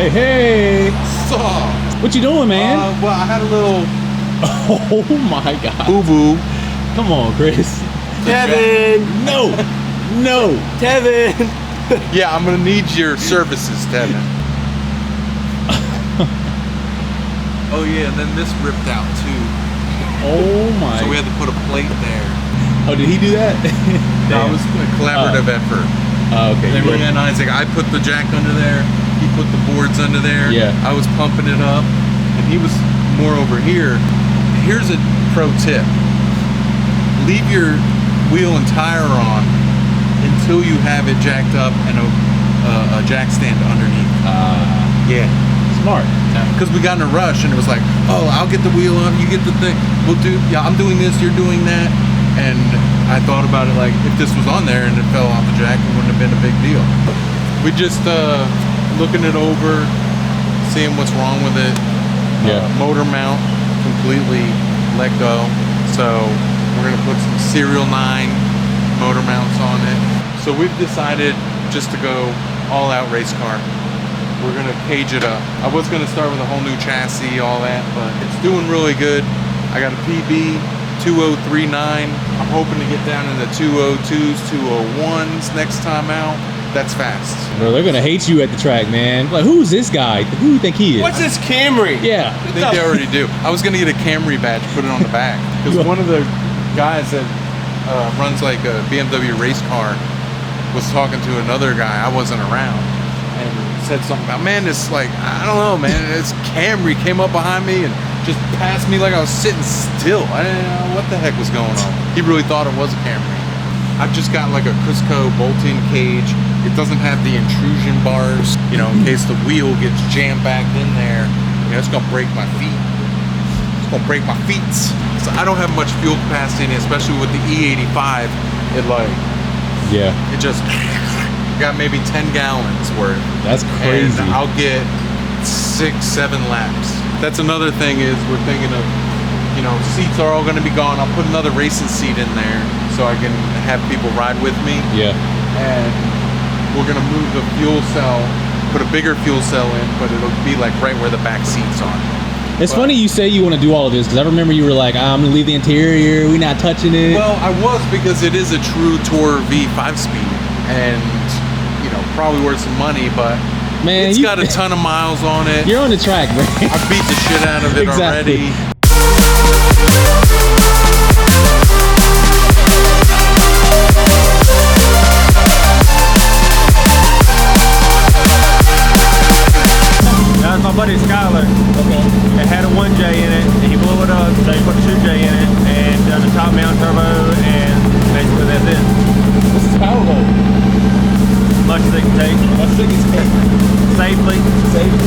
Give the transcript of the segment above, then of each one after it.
Hey. Stop. What you doing, man? Well, I had a little... Oh my God. Boo-boo. Come on, Chris. Devin. No. No. Devin. Yeah, I'm gonna need your services, Devin. Oh yeah, and then this ripped out too. Oh my. So we had to put a plate there. Oh, did he do that? That was a collaborative effort. Okay. And me and Isaac, I put the jack under there, he put the boards under there. Yeah. I was pumping it up, and he was more over here. Here's a pro tip. Leave your wheel and tire on until you have it jacked up and a jack stand underneath. Yeah. Smart. Because we got in a rush and it was like, oh, I'll get the wheel up, you get the thing. We'll do, yeah, I'm doing this, you're doing that. And I thought about it like, if this was on there and it fell off the jack, it wouldn't have been a big deal. We just looking it over, seeing what's wrong with it. Yeah. Motor mount completely let go. So we're gonna put some Serial 9 motor mounts on it. So we've decided just to go all out race car. We're gonna cage it up. I was gonna start with a whole new chassis, all that, but it's doing really good. I got a PB 2039. I'm hoping to get down in the 202s, 201s next time out. That's fast. Bro, they're gonna hate you at the track, man. Like, who's this guy? Who do you think he is? What's this Camry? Yeah. I think they already do. I was gonna get a Camry badge, put it on the back. Because one of the guys that runs like a BMW race car was talking to another guy, I wasn't around, and said something about, man, this like, I don't know, man, this Camry came up behind me and just passed me like I was sitting still. I didn't know what the heck was going on. He really thought it was a Camry. I've just got like a Crisco bolting cage. It doesn't have the intrusion bars, you know, in case the wheel gets jammed back in there. You know, it's gonna break my feet. It's gonna break my feet. So I don't have much fuel capacity in it, especially with the E85. It like, Yeah. it just got maybe 10 gallons worth. That's crazy. And I'll get 6-7 laps. That's another thing is we're thinking of, you know, seats are all gonna be gone. I'll put another racing seat in there so I can have people ride with me. Yeah. And we're gonna move the fuel cell, put a bigger fuel cell in, but it'll be like right where the back seats are. It's funny you say you want to do all of this, because I remember you were like, I'm gonna leave the interior, we're not touching it. Well, I was, because it is a true Tour V5 speed, and you know, probably worth some money, but man, it's got a ton of miles on it. You're on the track, man. I beat the shit out of it Exactly. already. That was my buddy Skylar. Okay. It had a 1J in it, and he blew it up, so he put a 2J in it, and done a top mount turbo, and basically that's it. This is powerful. Much as it can take. Much as it can take. Safely. Safely.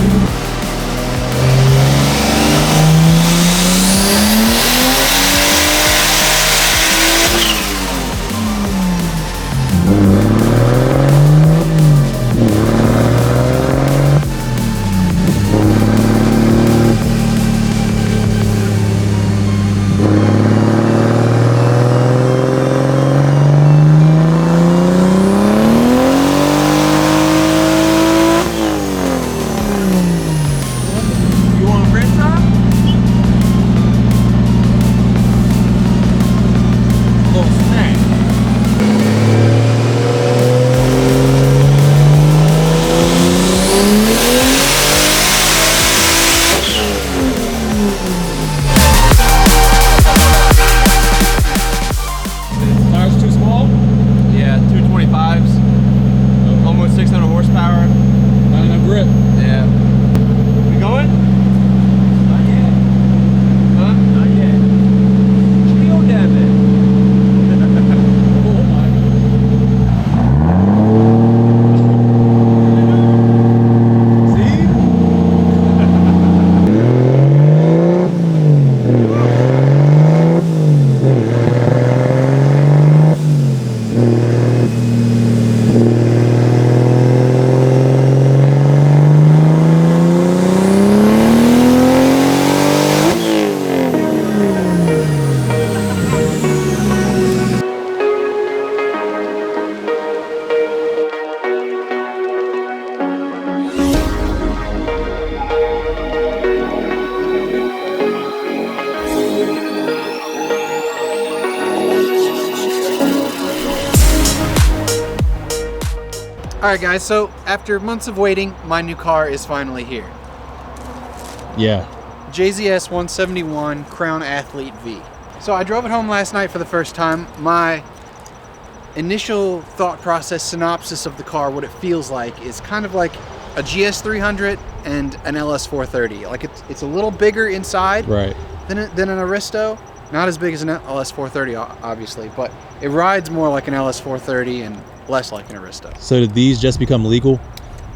Alright guys, so after months of waiting, my new car is finally here. Yeah. JZS 171 Crown Athlete V. So I drove it home last night for the first time. My initial thought process synopsis of the car, what it feels like, is kind of like a GS300 and an LS430. Like it's a little bigger inside Right. than an Aristo. Not as big as an LS430, obviously, but it rides more like an LS430 and less like an Aristo. So did these just become legal?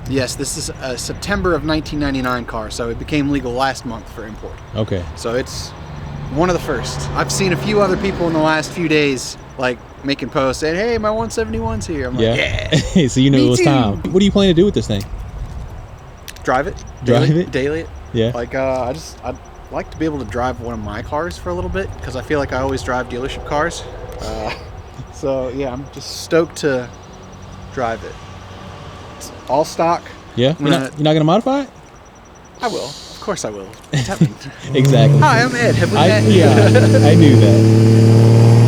Yes, this is a September of 1999 car, so it became legal last month for import. Okay. So it's one of the first. I've seen a few other people in the last few days, like, making posts saying, hey, my 171's here. I'm like, yeah. So you knew Me it was too. time. What do you plan to do with this thing? Drive it. Drive daily, it? Daily it. Yeah. Like, I'd like to be able to drive one of my cars for a little bit, because I feel like I always drive dealership cars. So, yeah, I'm just stoked to drive it. It's all stock. Yeah? You're not gonna modify it? I will. Of course I will. Devin. Exactly. Hi, I'm Ed. Have we met? Yeah, I knew that.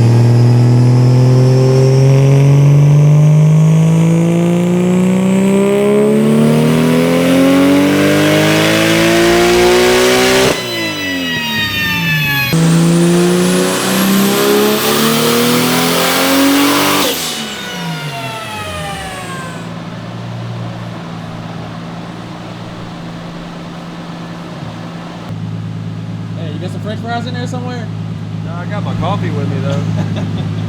Hey, you got some French fries in there somewhere? No, I got my coffee with me though.